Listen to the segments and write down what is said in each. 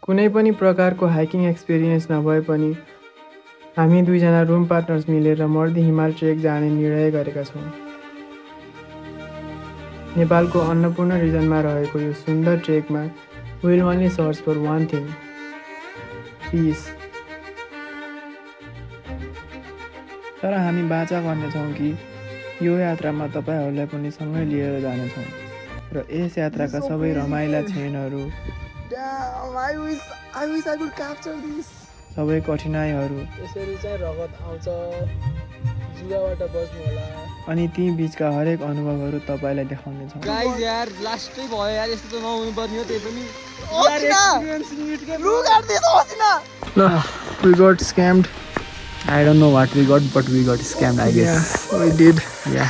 कुनै पनि प्रकारको हाइकिङ एक्सपिरियन्स नभए पनि हामी दुईजना रुम पार्टनर्स मिलेर मर्दी हिमाल ट्रेक जाने निर्णय गरेका छौँ। नेपालको अन्नपूर्ण रिजनमा रहेको यो सुन्दर ट्रेकमा will only search for one thing, peace. तर हामी बाचा गर्नेछौँ कि यो यात्रामा तपाईँहरूलाई पनि सँगै लिएर जानेछौँ र यस यात्राका सबै रमाइला क्षणहरू, सबै कठिनाइहरू, यसरी चाहिँ रगत आउँछ, जुगाबाट बस्नु होला, अनि ती बीचका हरेक अनुभवहरू तपाईँलाई देखाउनेछौँ। गाइस यार लास्टै भयो यार, यस्तो त नहुनु पर्ने हो। त्यही पनि we got scammed. I don't know what we got, but we got scammed, I guess. Yeah, we did. Yeah.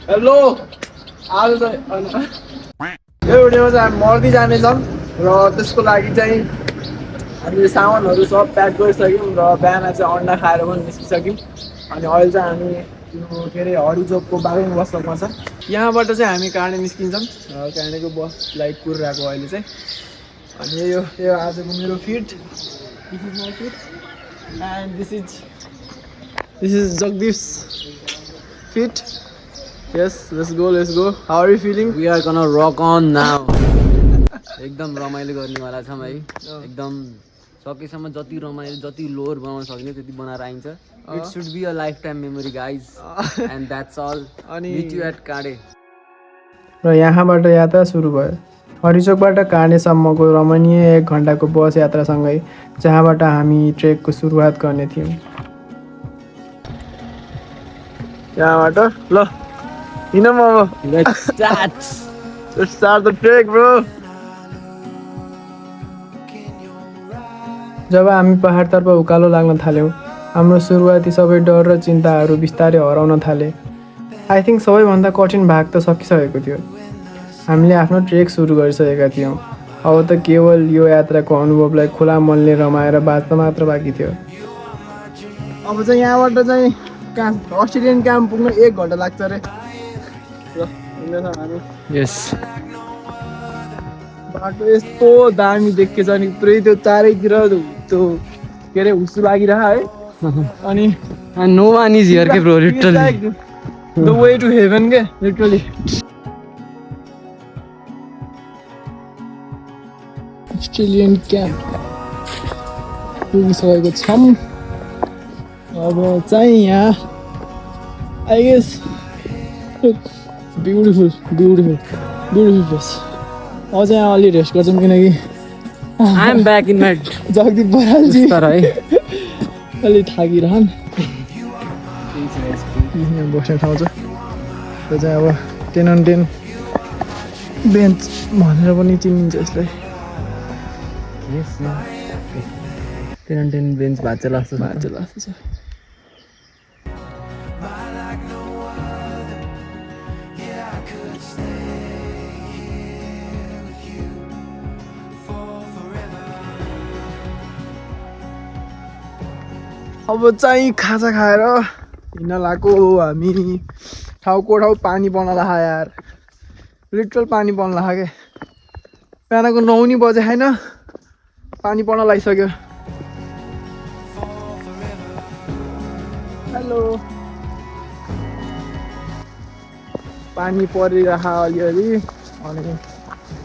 Hello, आज चाहिँ यो भिडियोमा चाहिँ हामी मर्दी जानेछौँ र त्यसको लागि चाहिँ हामीले सामानहरू सब प्याक गरिसक्यौँ र बिहान चाहिँ अन्डा खाएर पनि निस्किसक्यौँ। अनि अहिले चाहिँ हामी यो के अरे हरिचोकको बागलुङ बस स्टपमा छ। यहाँबाट चाहिँ हामी काँडे निस्किन्छौँ र काँडेको बस लाइक कुरिरहेको अहिले चाहिँ। अनि यो आजको मेरो fit, this is my fit and this is Jagdeep's fit. Yes, let's go. How are you feeling? We are gonna rock on now. एकदम रमाइलो गर्नेवाला छौँ है। एकदम सकेसम्म जति रमाइलो, जति लोर बनाउन सकिने त्यति बनाएर आइन्छ। It should be a lifetime memory, guys. And that's all. Meet you at काँडे। र यहाँबाट यात्रा सुरु भयो। हरिचोकबाट काँडेसम्मको रमणीय 1 घन्टाको बस यात्रासँगै जहाँबाट हामी ट्रेकको सुरुवात गर्ने थियौँ। यहाँबाट ल हिँडौँ अब। Let's start the trek, bro. जब हामी पहाडतर्फ उकालो लाग्न थाल्यौँ, हाम्रो सुरुवाती सबै डर र चिन्ताहरू बिस्तारै हराउन थाले। आई थिङ्क सबैभन्दा कठिन भाग त सकिसकेको थियो। हामीले आफ्नो ट्रेक सुरु गरिसकेका थियौँ। अब त केवल यो यात्राको अनुभवलाई खुला मनले रमाएर बाँच्न मात्र बाँकी थियो। अब चाहिँ यहाँबाट चाहिँ अस्ट्रेलियन क्याम्प पुग्न 1 घन्टा लाग्छ अरे। Yes. बाटो यस्तो दामी देखेछ नि, पुरै त्यो चारैतिर त्यो के अरे हुस्सु लागिरह है। अनि No one is here, bro. Literally. The way to heaven, के literally. अस्ट्रेलियन क्याम्प पुगिसकेको छौँ। अब चाहिँ यहाँ आई गेस ब्युटिफुल प्लेस। अझ यहाँ अलि रेस्ट गर्छौँ किनकि I am back in my Jagdeep बरालजी तर है अलि थाकिरहन्। यहाँ बस्ने ठाउँ छ। त्यो चाहिँ अब 10 on 10 बेन्च भनेर पनि चिनिन्छ यसलाई। 10 on 10 बेन्च भाँच्चा लाग्छ छ। अब चाहिँ खाजा खाएर हिँड्न लाग्यो हामी। ठाउँको ठाउँ पानी पर्न लाग्यो यार, लिटरल पानी पर्न लाग्यो। बिहानको 9 नि बजे होइन, पानी पर्न लागिसक्यो। हेलो, पानी परिरह अलिअलि अनि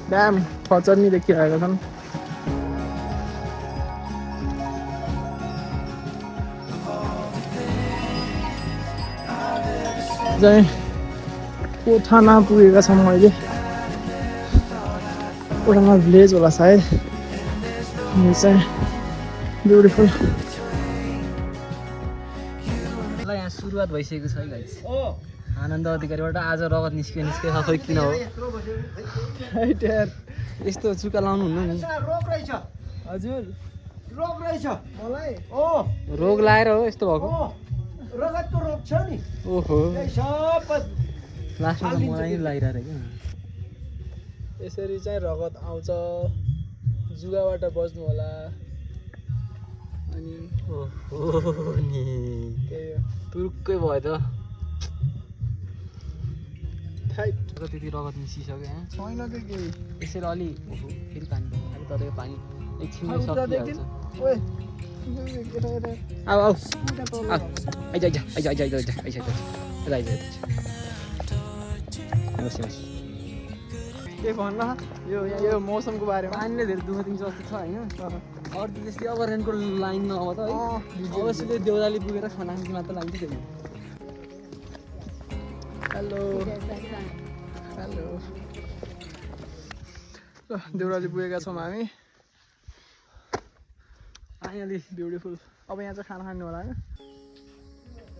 ड्याम खचर्नी देखिरहेका छन्। चाहिँ कोठामा पुगेका छौँ अहिले। कोठामा भिलेज होला सायद। यो चाहिँ ब्युटिफुल। ल यहाँ सुरुवात भइसकेको छ है गाइस। आनन्द अधिकारीबाट आज रगत निस्के खै किन हो यस्तो चुका लाउनु हुन्न नि। हजुर रोग रहेछ मलाई। रोग लाएर हो यस्तो भएको। रगतको रोग छ नि। ओहो, सब लास्टमा त मलाई लागिरहेको क्या। यसरी चाहिँ रगत आउँछ, जुगाबाट बस्नु होला। अनि ओहो नि तुरुक्कै भयो त। त्यति रगत निस्किसक्यो। छैन के केही। यसरी अलि फेरि पानी तर यो पानी एकछिनमै सकिहाल्छ ओए यता यता आऊ आऊ यता तल आइज आइज आइज आइज आइज आइज आइज आइज के भन्न यो मौसमको बारेमा पानीले धेरै दुःख दिन्छ जस्तो छ होइन अरू त त्यस्तै अब रेनको लाइन नआब त है अवश्यले देउराली पुगेर खाना खान्छ मात्र लाग्छ त्यही हेलो हेलो देउराली पुगेका छौँ हामी फाइनली ब्युटिफुल अब यहाँ चाहिँ खाना खानु होला होइन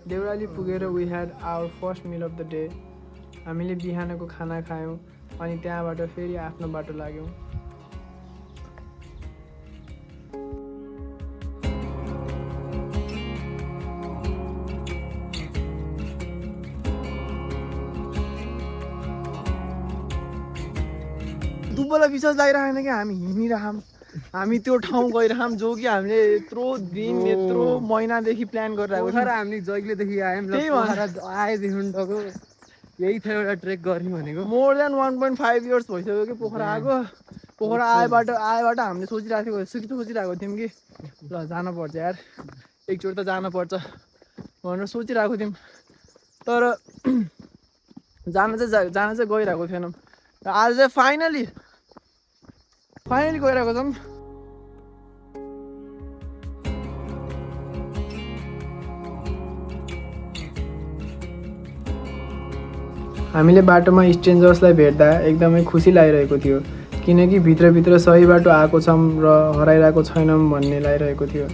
देउराली पुगेर we had our first meal of the day हामीले बिहानको खाना खायौँ अनि त्यहाँबाट फेरि आफ्नो बाटो लाग्यौँ दुब्बोलाई विश्वास लागिरहेन कि हामी हिँडिरहौँ हामी त्यो ठाउँ गइरहौँ जो कि हामीले यत्रो दिन यत्रो महिनादेखि प्लान गरिरहेको पोखरा हामीले जहिलेदेखि आयौँ त्यही आएदेखि टको यही थियो एउटा ट्रेक गर्ने भनेको मोर देन 1.5 इयर्स भइसक्यो कि पोखरा आएको पोखरा आएबाट हामीले सोचिरहेको थियौँ कि ल जानुपर्छ यार एकचोटि त जानुपर्छ भनेर सोचिरहेको थियौँ तर जान चाहिँ गइरहेको थिएनौँ र आज चाहिँ फाइनली गइरहेको छौँ हामीले बाटोमा स्ट्रेन्जर्सलाई भेट्दा एकदमै खुसी लागिरहेको थियो किनकि भित्रभित्र सही बाटो आएको छौँ र हराइरहेको छैनौँ भन्ने लागिरहेको थियो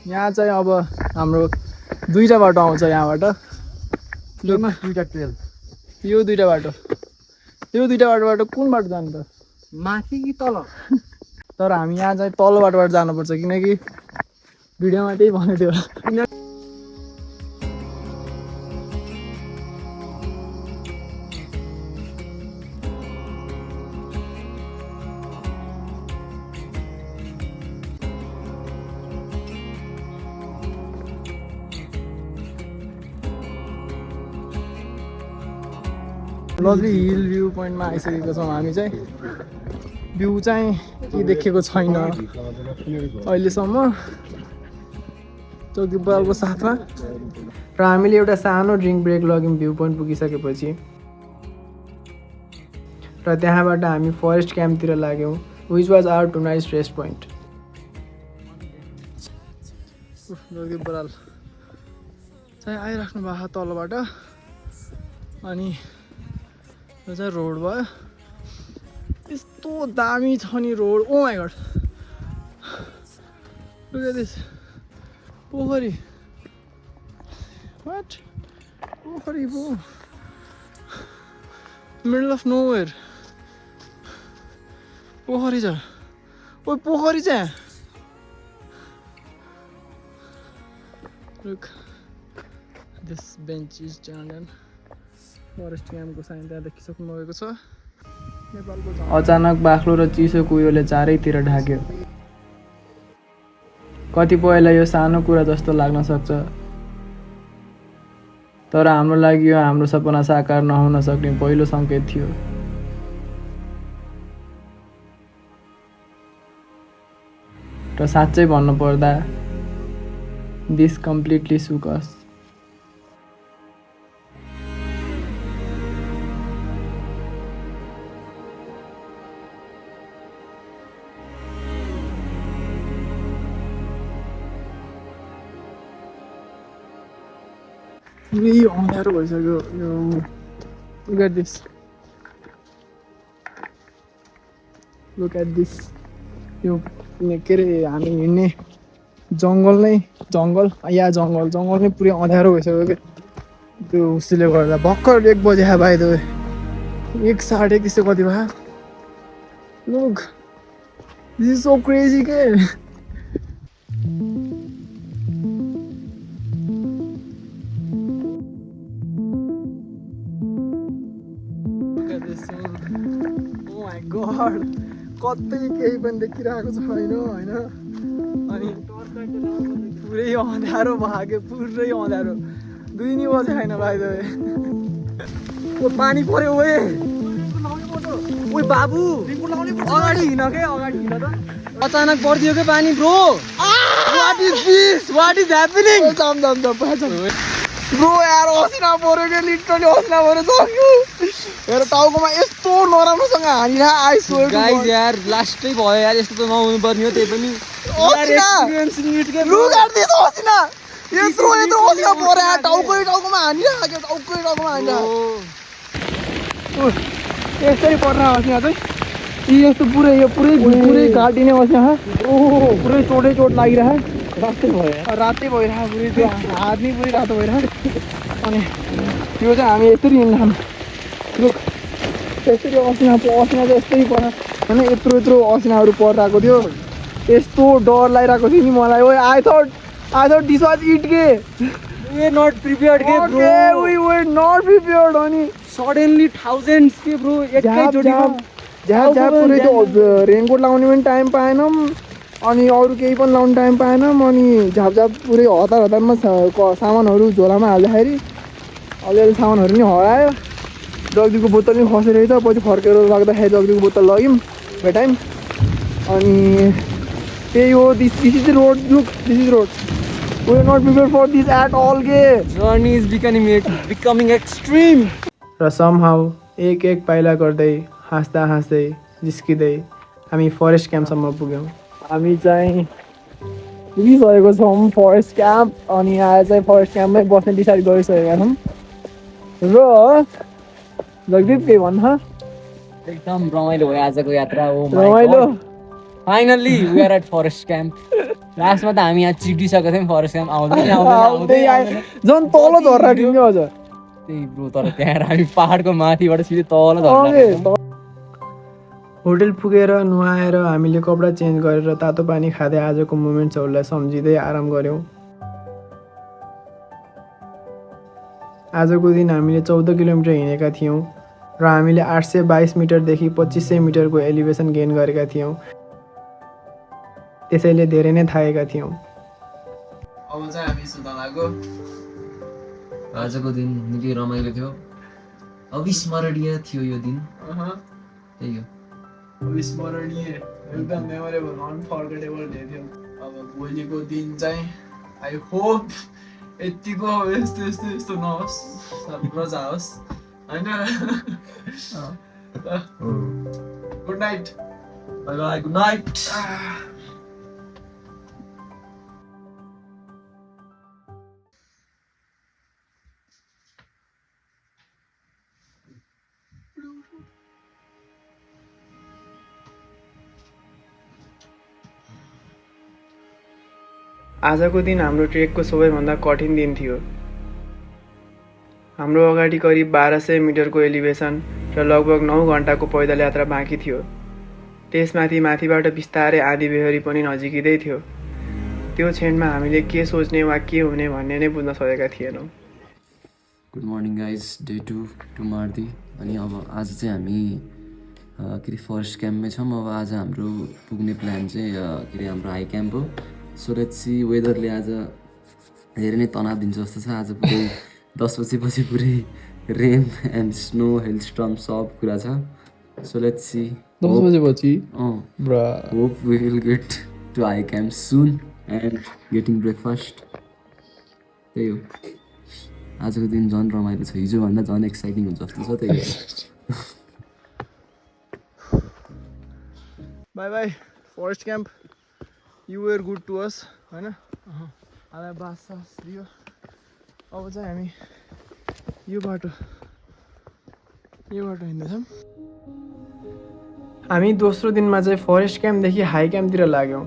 यहाँ चाहिँ अब हाम्रो दुईवटा बाटो आउँछ यहाँबाट दुईवटा ट्रेल यो दुईवटा बाटो कुन बाटो जानु त माथि कि तल तर हामी यहाँ चाहिँ तल्लो बाटोबाट जानुपर्छ किनकि भिडियोमा त्यही भनेको थियो लभली हिल भ्यू पोइन्टमा आइसकेको छौँ हामी चाहिँ भ्यू चाहिँ के देखेको छैन अहिलेसम्म चौकीपालको साथमा र हामीले एउटा सानो ड्रिङ्क ब्रेक लग्यौँ भ्यू पोइन्ट पुगिसकेपछि र त्यहाँबाट हामी फरेस्ट क्याम्पतिर लाग्यौँ which was our tonight rest point Baral चाहिँ आइराख्नु भएको तलबाट अनि यो चाहिँ रोड भयो यस्तो दामी छ नि road oh my god look at this पोखरी वाट पोखरी पो मिडल अफ नोवेयर पोखरी छ ओ पोखरी चाहिँ look this bench is turn forest क्याम्पको साइन त्यहाँ देखिसक्नु भएको छ नेपालको अचानक बाक्लो र चिसो कुहिरोले चारैतिर ढाक्यो कतिपयलाई यो सानो कुरा जस्तो लाग्न सक्छ तर हाम्रो लागि यो हाम्रो सपना साकार नहुन सक्ने पहिलो सङ्केत थियो र साँच्चै भन्नुपर्दा दिस कम्प्लिटली सुक अस पुरै अँध्यारो भइसक्यो यो लुक एट दिस यो के अरे हामी हिँड्ने जङ्गल नै पुरै अँध्यारो भइसक्यो कि त्यो उसले गर्दा भर्खर 1 बजे बाई द वे 1:30 त्यस्तो कति भयो look this is so crazy के गड कतै केही पनि देखिरहेको छैन होइन अनि पुरै अँध्यारो भयो पुरै अँध्यारो 2 बजे छैन भाइ पानी पर्यो ओए ओइ बाबु अगाडि हिँड के अगाडि हिँड त अचानक पर्दियो के पानी bro what is this what is happening bro यार असिना पऱ्यो कि लिटरली असिना पऱ्यो सक्यो हेर टाउकोमा यस्तो नराम्रोसँग हानिरा आइसो गाइस यार लास्टै भयो यार यस्तो त नहुनु पर्ने हो त्यही पनि लुक एट दिस असिना यत्रो असिना पऱ्यो यार टाउकोमा हानिरा टाउकोमा हानिरा यसरी पर्न असिना चाहिँ यस्तो पुरै काटिने असिना पुरै चोट लागिरहेको रातै भइरहेको पुरै त्यो हात नै पुरै रातो भइरहेको अनि त्यो चाहिँ हामी यसरी हिँड्छौँ लुक यसरी असिना चाहिँ यस्तै पर्छ होइन यत्रो असिनाहरू परिरहेको थियो यस्तो डर लागिरहेको थियो नि मलाई oh I thought this was it के वी आर नॉट प्रिपेयर्ड के bro we were not prepared अनि सडनली थाउजन्ड्स के ब्रो एकैचोटिमा झ्याप पुरै त्यो रेनकोट लाउने पनि टाइम पाएनौँ अनि अरू केही पनि लाउने टाइम पाएनौँ अनि झापझाप पुरै हतारमा सामानहरू झोलामा हाल्दाखेरि अलिअलि सामानहरू नि हरायो जग्दीको बोतल पनि खसेर रहेछ पछि फर्केर लाग्दाखेरि जग्दीको बोतल लग्यौँ भेटायौँ अनि त्यही हो this is road look this is road we are not prepare for this at all के जर्नी इज बिकमिङ एक्सट्रिम र समहाउ एक पाइला गर्दै हाँस्दै जिस्किँदै हामी फरेस्ट क्याम्पसम्म पुग्यौँ हामी चाहिँ पुगिसकेको छौँ फरेस्ट क्याम्प अनि आएर चाहिँ फरेस्ट क्याम्पमै बस्ने डिसाइड गरिसकेका छौँ र जगदीप के भन्छ एकदम रमाइलो भयो आजको यात्रा हो रमाइलो finally we are at forest camp लास्टमा त हामी यहाँ चिटिसकेको थियौँ फरेस्ट क्याम्प आउँदै झन् तल झर्रा टिम्यो अझ त्यही ब्रो तर त्यहाँ हामी पहाडको माथिबाट सिधै तल झर्दा होटल पुगेर नुहाएर हामीले कपडा चेन्ज गरेर तातो पानी खाँदै आजको मोमेन्ट्सहरूलाई सम्झिँदै आराम गऱ्यौँ आजको दिन हामीले 14 किलोमिटर हिँडेका थियौँ र हामीले 822 मिटरदेखि 2500 मिटरको एलिभेसन गेन गरेका थियौँ त्यसैले धेरै नै थाकेका थियौँ अब चाहिँ हामी सुत्न लाग्यो आजको दिन निकै रमाइलो थियो अविस्मरणीय थियो यो दिन त्यही हो अविस्मरणीय एकदम मेमोरेबल अनफर्गेटेबल डे थियो अब भोलिको दिन चाहिँ आई होप यतिको यस्तो नहोस् रजा होस् होइन good night by by good night आजको दिन हाम्रो ट्रेकको सबैभन्दा कठिन दिन थियो हाम्रो अगाडि करिब 1200 मिटरको एलिभेसन र लगभग 9 घन्टाको पैदल यात्रा बाँकी थियो त्यसमाथि माथिबाट बिस्तारै आँधी बेहोरी पनि नजिकै थियो त्यो क्षणमा हामीले के सोच्ने वा के हुने भन्ने नै बुझ्न सकेका थिएनौँ good morning guys day 2 to Mardi अनि अब आज चाहिँ हामी के अरे फरेस्ट क्याम्पमै छौँ अब आज हाम्रो पुग्ने प्लान चाहिँ के अरे हाम्रो हाई क्याम्प हो सो लेट्स सी वेदरले आज धेरै नै तनाव दिन्छ जस्तो छ आज पुरै 10 बजेपछि पुरै rain and snow hail storm सब कुरा छ सो लेट्स सी 10 बजेपछि hope we will get to high camp soon and getting breakfast त्यही हो आजको दिन झन् रमाइलो छ हिजोभन्दा झन् एक्साइटिङ हुन्छ जस्तो छ त्यही हो bye bye forest camp you were good to us होइन हामीलाई बास दियो अब चाहिँ हामी यो बाटो हिँड्दैछौँ हामी दोस्रो दिनमा चाहिँ फरेस्ट क्याम्पदेखि हाई क्याम्पतिर लाग्यौँ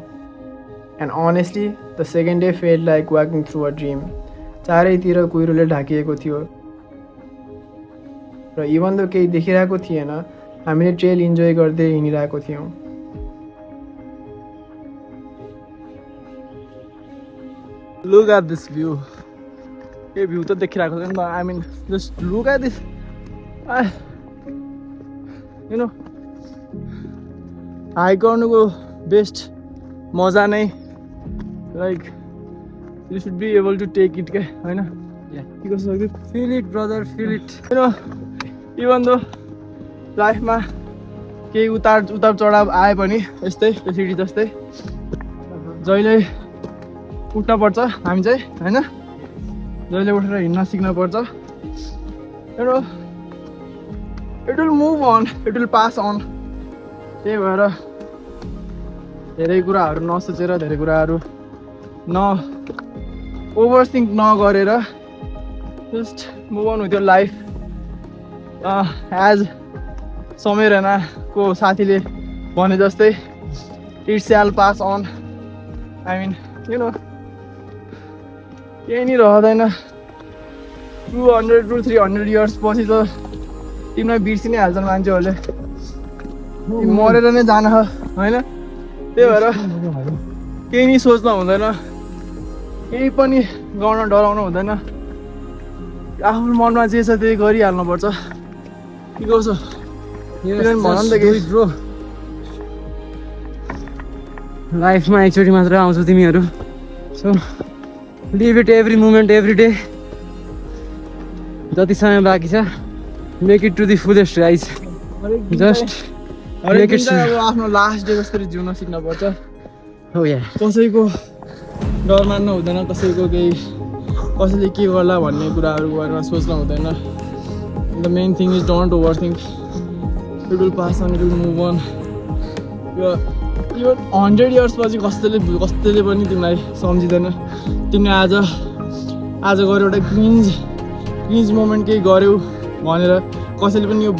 and honestly the second day fail like walking through a dream चारैतिर कुहिरोले ढाकिएको थियो र इभन दो केही देखिरहेको थिएन हामीले ट्रेल इन्जोय गर्दै हिँडिरहेको थियौँ Look at this view. ये भ्यू त देखिरहेको छैन I mean just look at this you know hike गर्नुको बेस्ट मजा नै like you should be able to take it के होइन के कस्तो सक्यो feel it brother feel it you know even though लाइफमा केही उतार चढाव आए पनि यस्तै त्यो सिडी जस्तै जहिले उठ्न पर्छ हामी चाहिँ होइन जहिले उठेर हिँड्न सिक्न पर्छ it will move on it will pass on त्यही भएर धेरै कुराहरू नसोचेर धेरै कुराहरू ओभर थिङ्क नगरेर just move on with your life as Samir रैनाको साथीले भने जस्तै it shall pass on I mean you know केही नि रहँदैन 200 to 300 इयर्स पछि त तिमीलाई बिर्सि नै हाल्छन् मान्छेहरूले मरेर नै जान होइन त्यही भएर केही नि सोच्न हुँदैन केही पनि गर्न डराउनु हुँदैन आफ्नो मनमा जे छ त्यही गरिहाल्नुपर्छ के गर्छ भन नि त केही ब्रो लाइफमा एकचोटि मात्र आउँछौ तिमीहरू so live it every moment every day जति समय बाँकी छ make it to the fullest guys just हरेक दिन चाहिँ अब आफ्नो लास्ट डे जसरी जिउन सिक्न पर्छ हो या कसैको डर मान्नु हुँदैन कसैको केही कसैले के गर्ला भन्ने कुराहरूको बारेमा सोच्न हुँदैन the main thing is don't overthink it will pass on it will move on यो 100 इयर्स पछि कसैले पनि तिमीलाई सम्झिँदैन तिमीले आज गएर एउटा क्रिन्ज मोमेन्ट केही गर्यौ भनेर कसैले पनि यो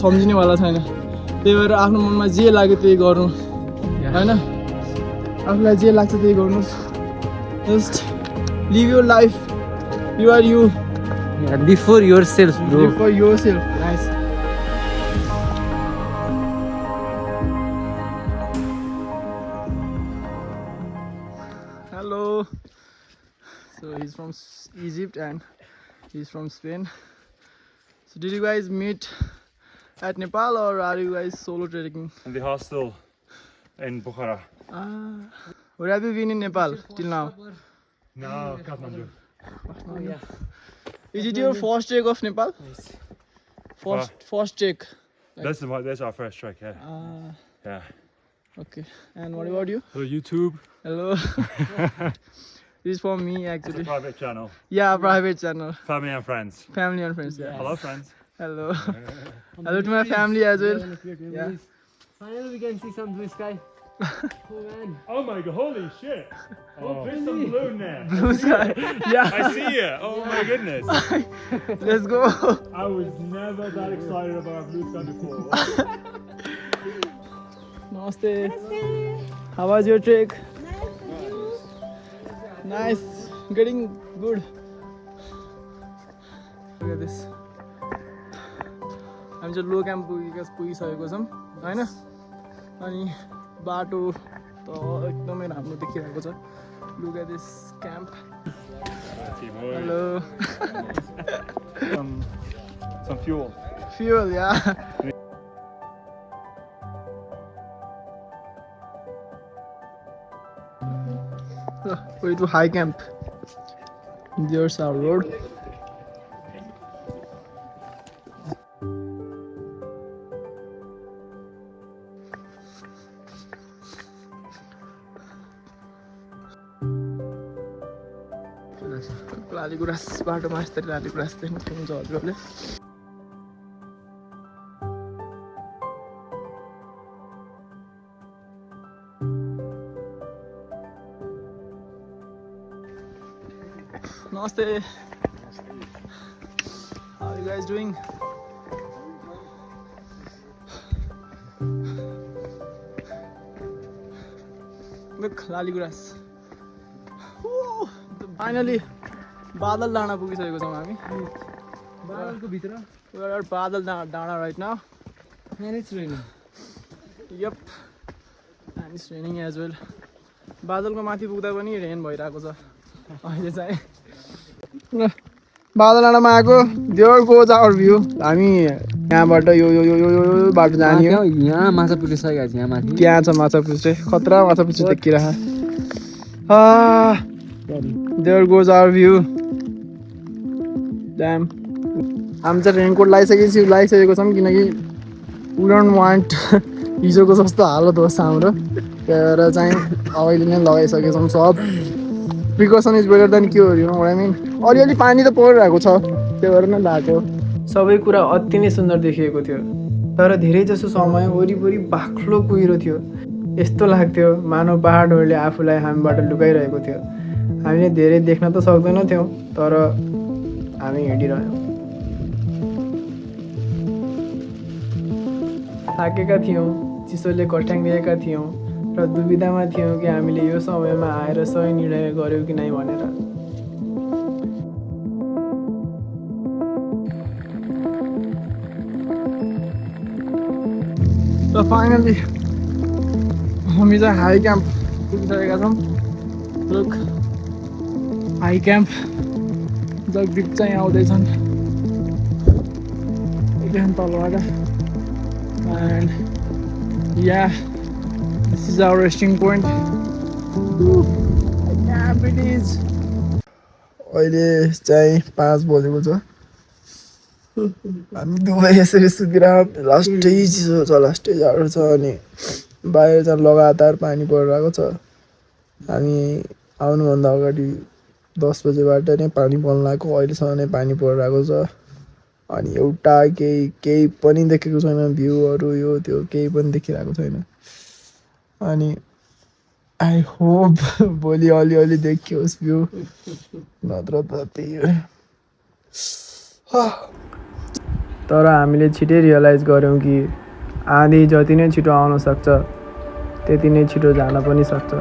सम्झिनेवाला छैन त्यही भएर आफ्नो मनमा जे लाग्यो त्यही गर्नु होइन आफूलाई जे लाग्छ त्यही गर्नुहोस् just live your life you are you live for yourself bro live for yourself nice hello so he's from Egypt and he's from Spain so did you guys meet at Nepal or are you guys solo trekking in the hostel in Bukhara. Where have you been in Nepal till now? No, Kathmandu. Oh, yeah. Is it your first trek of Nepal? Nice. First trek. That's our first trek, yeah. Yeah. Okay. And what about you? So YouTube. Hello. This is for me It's a actually. private channel. Yeah, private channel. Family and friends. Family and friends. Yeah. Hello, friends. Hello. Hello to my family as well. Yeah. Finally we can see some blue sky. Oh man. Oh my god! Holy shit! Oh, there's some blue now. Blue sky. Yeah. I see it. Oh my goodness! Let's go. I was never that excited about blue sky before. Namaste. How was your trek? Nice. Getting good. Look at this. हामी चाहिँ लो camp पुगिसकेको छौँ होइन अनि बाटो त एकदमै राम्रो देखिरहेको छ look at this camp hello Some fuel. Fuel yeah way to high camp there's our road लालीगुराँस बाटोमा यस्तरी लालीगुराँस देख्न सक्नुहुन्छ हजुरहरूले Namaste. How are you guys doing? Look, लालीगुराँस फाइनली बादल डाँडा पुगिसकेको छौँ हामी बादलको भित्र बादल डाँडा right now and it's raining. Yep. And it's raining as well. बादलको माथि पुग्दा पनि रेन भइरहेको छ अहिले चाहिँ बादल डाँडामा आएको देयर गोज आवर भ्यू हामी यहाँबाट यो बाटो जाने हो यहाँ माछा पुगिसकेको छ यहाँ माथि त्यहाँ छ माछा पुच्छे खतरा माछा पुच्छे देखिरहेको there goes our view damn हामी चाहिँ रेनकोट लगाइसकेको छौँ किनकि वी डोन्ट वान्ट हिजोको जस्तो हालत होस् हाम्रो, त्यही भएर चाहिँ अहिले नै लगाइसकेको छौँ सब। Precaution is better than cure, you know what I mean. अलिअलि पानी त परिरहेको छ, त्यही भएर नै लगाएको। सबै कुरा अति नै सुन्दर देखिएको थियो, तर धेरै जसो समय वरिपरि बाक्लो कुहिरो थियो। यस्तो लाग्थ्यो मानव पहाडहरूले आफूलाई हामीबाट लुकाइरहेको थियो। हामीले धेरै देख्न त सक्दैनथ्यौँ, तर हामी हिँडिरह्यौँ। थाकेका थियौँ, चिसोले कट्याङ्गिएका थियौँ र दुविधामा थियौँ कि हामीले यो समयमा आएर सही निर्णय गर्यौँ कि नै भनेर। र फाइनली हामी चाहिँ हाई क्याम्प पुगिसकेका छौँ। लुक, हाई क्याम्प जगदीप चाहिँ आउँदैछन् एकदम तलबाट। And yeah this is our resting point. Camp it is. अहिले चाहिँ 5 बजेको छ। हामी दुवै यसरी सुतिरहेको, लास्टै चिसो छ, लास्टै जाडो छ, अनि बाहिर चाहिँ लगातार पानी परिरहेको छ। हामी आउनुभन्दा अगाडि 10 बजेबाट नै पानी पर्न लागेको, अहिलेसम्म नै पानी परिरहेको छ। अनि एउटा केही पनि देखेको छैन, भ्यूहरू यो त्यो केही पनि देखिरहेको छैन। अनि आई होप भोलि अलिअलि देखियोस् भ्यू, नत्र त त्यही हो। तर हामीले छिटै रियलाइज गऱ्यौँ कि आँधी जति नै छिटो आउन सक्छ, त्यति नै छिटो जान पनि सक्छ।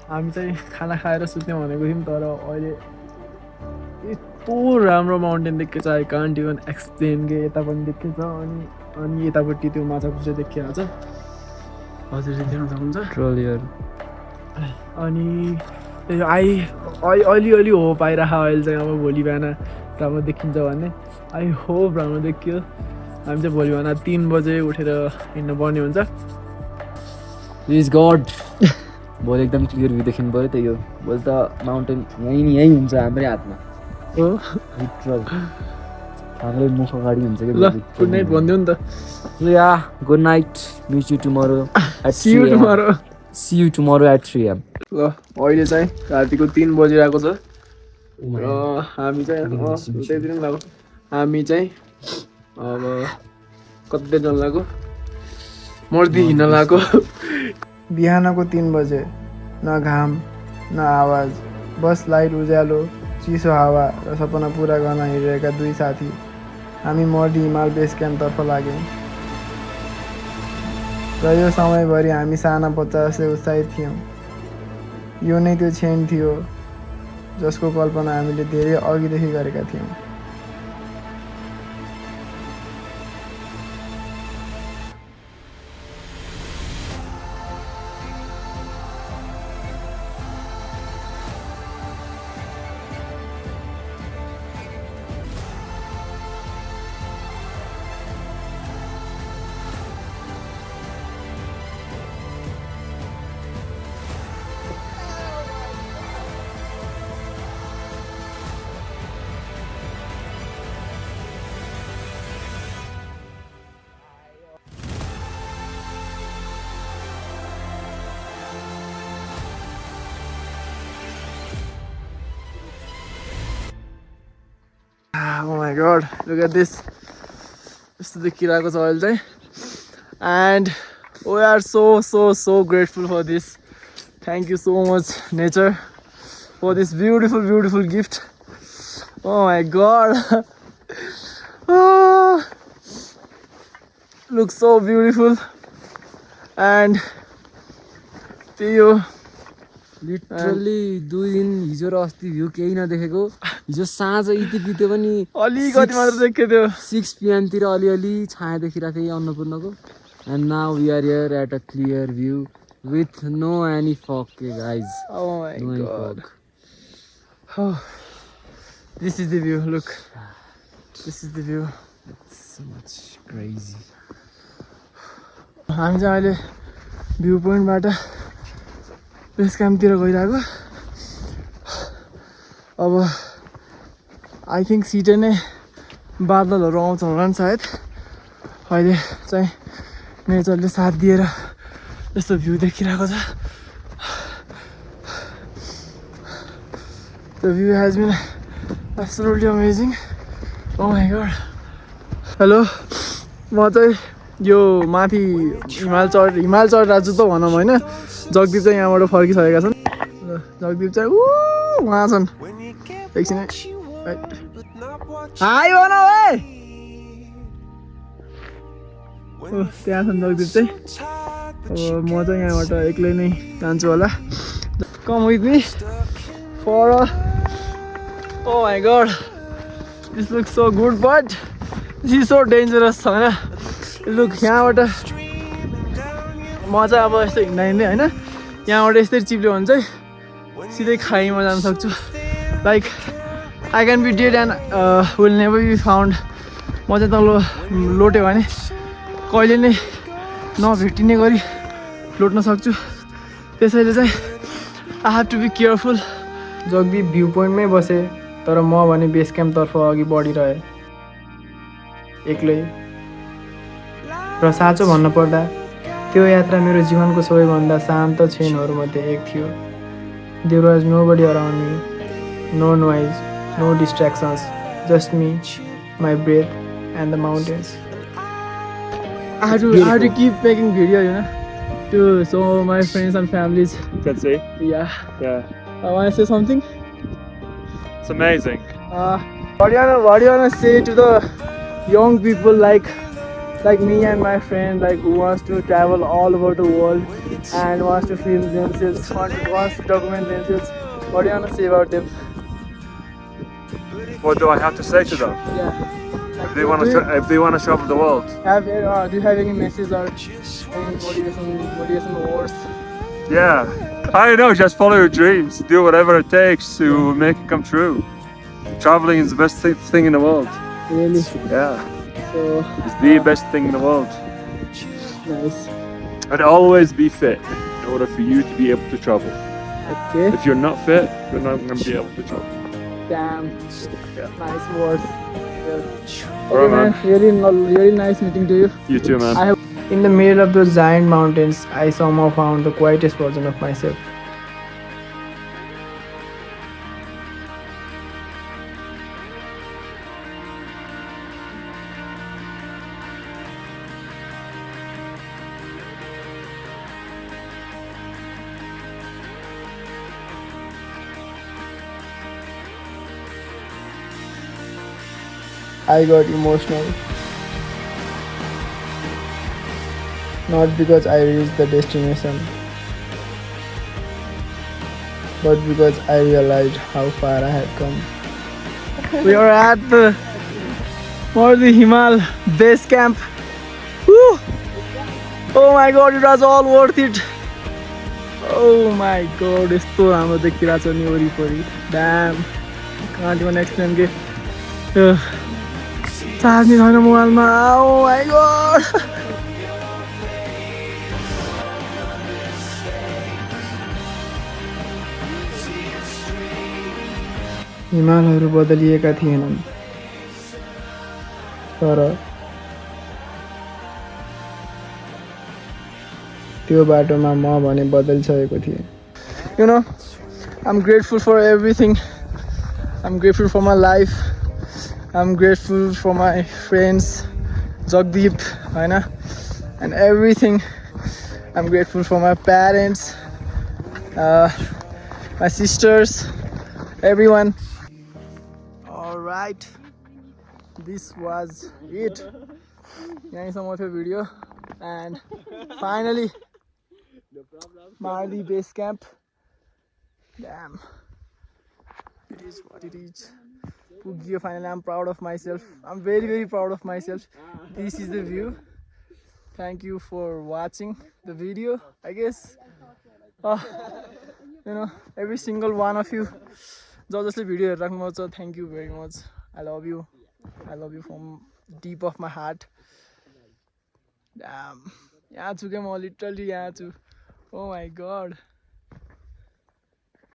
हामी चाहिँ खाना खाएर सुत्ने भनेको थियौँ, तर अहिले यस्तो राम्रो माउन्टेन देखेको छ, आई कान्ट इभन एक्सप्लेन। के यता पनि देखेको छ, अनि यतापट्टि त्यो माछापुच्छ्रे देखिरहेको छ, हजुरले देख्न सक्नुहुन्छ ट्रोलियर। अनि अलि हो पाइरह अहिले चाहिँ। अब भोलि बिहान राम्रो देखिन्छ भन्ने, आई होप राम्रो देखियो। हामी चाहिँ भोलि बिहान 3 बजे उठेर हिँड्नु पर्ने हुन्छ। प्लिज गड भोलि एकदम क्लियर भ्यू देखिनु पऱ्यो। त्यही हो, भोलि त माउन्टेन यहीँ हुन्छ हाम्रै हातमा हो। लिटरल हाम्रै मुख अगाडि हुन्छ कि। ल गुड नाइट भनिदियो नि त। Yeah good night, meet you tomorrow at see you tomorrow. See you tomorrow at 3 AM। ल अहिले चाहिँ रातिको 3 बजिरहेको छ र हामी चाहिँ हामी चाहिँ अब कतै जान लाग्यो, मर्दी हिँड्न लाग्यो। बिहानको 3 बजे, न घाम न आवाज, बस लाइट उज्यालो, चिसो हावा र सपना पुरा गर्न हिँडिरहेका 2 साथी हामी मर्दी हिमाल बेस क्याम्पतर्फ लाग्यौँ। र यो समयभरि हामी साना बच्चा जस्तै उत्साहित थियौँ। यो नै त्यो क्षण थियो जसको कल्पना हामीले धेरै अघिदेखि गरेका थियौँ। Oh my god, look at this. यस्तो देखिरहेको छ अहिले चाहिँ, and we are so grateful for this. Thank you so much nature for this beautiful gift. Oh my god. Oh, looks so beautiful, and त्यही हो लिटरली 2 दिन हिजो र अस्ति भ्यू केही नदेखेको हिजो साँझ यति बित्यो पनि अलिकति मात्र देखेको थियो 6 PM तिर अलिअलि छाया देखिरहेको थियो अन्नपूर्णको and now we are here at a clear view with no any fog guys Oh my no any god. Fog Oh, this is the view. Look, this is the view. so much crazy हामी चाहिँ अहिले view पोइन्टबाट base क्याम्पतिर गइरहेको अब I think सिधै नै बादलहरू आउँछ होला नि सायद अहिले चाहिँ नेचरले साथ दिएर यस्तो भ्यू देखिरहेको छ The view has been absolutely amazing. Oh my god. Hello म चाहिँ यो माथि हिमाल चढ छु त भनौँ होइन जगदीप चाहिँ यहाँबाट फर्किसकेका छन् र जगदीप चाहिँ उहाँ छन् एकछिन हाई भनौ है त्यहाँ छन् जगदीप चाहिँ अब म चाहिँ यहाँबाट एक्लै नै जान्छु होला come with me for Oh my god, this looks so good, but this is so dangerous होइन लुक यहाँबाट म चाहिँ अब यस्तो हिँड्दा हिँड्दै होइन यहाँबाट यस्तै चिप्ल्यो भने चाहिँ सिधै खाइमा जान सक्छु like I can be dead and will never be found म चाहिँ तल लोट्यो भने कहिले नै नभेटिने गरी लोट्न सक्छु त्यसैले चाहिँ I have to be careful Jagdeep view पोइन्टमै बसेँ तर म भने बेस क्याम्पतर्फ अघि बढिरहे एक्लै र साँचो भन्नुपर्दा त्यो यात्रा मेरो जीवनको सबैभन्दा शान्त क्षणहरूमध्ये एक थियो there was nobody around me no noise no distractions just me my breath and the mountains I had to keep making video, you know, to show my friends and families. Can see. Yeah. Yeah. I want to say something. It's amazing. What do you wanna say to the young people like me and my friend, like who wants to travel all over the world and wants to film themselves, wants to document themselves? What do you wanna say about them? What do I have to say to them? Yeah. If they want to travel the world. Do you have any message or any motivation words? Yeah. I don't know, just follow your dreams. Do whatever it takes to make it come true. Traveling is the best thing in the world. Really? Yeah. So It's the best thing in the world. nice. And always be fit in order for you to be able to travel. Okay. If you're not fit, you're not going to be able to travel. Damn. Yeah. Nice words. Yeah. Alright, Okay, man. Really nice meeting to you. You too, man. In the middle of those giant mountains, I somehow found the quietest version of myself. I got emotional. Not because I reached the destination, but because I realized how far I had come. We are at the Mordi Himal base camp. Woo! Oh my god, it was all worth it. Oh my god, यस्तो राम्रो देखिरहेको छ नि वरिपरि. Damn. Can't even explain के. Charge नि छैन मोबाइलमा. Oh my god. हिमालहरू बदलिएका थिएनन् तर त्यो बाटोमा म भने बदलिसकेको थिएँ. You know, I'm grateful for everything. I'm grateful for my life. I'm grateful for my friends, Jagdeep, हैन, and everything. I'm grateful for my parents, my sisters, everyone. Alright, this was it. यहीँसम्म थियो video and finally Marley base camp. Damn. It is what it is. Pugio finally. I'm proud of myself. I'm very, very proud of myself. This is the view. Thank you for watching the video. I guess, every single one of you. Just video thank you very much. I love you. I love you from deep of my heart. Damn. Yeah, literally, yeah. Oh my god.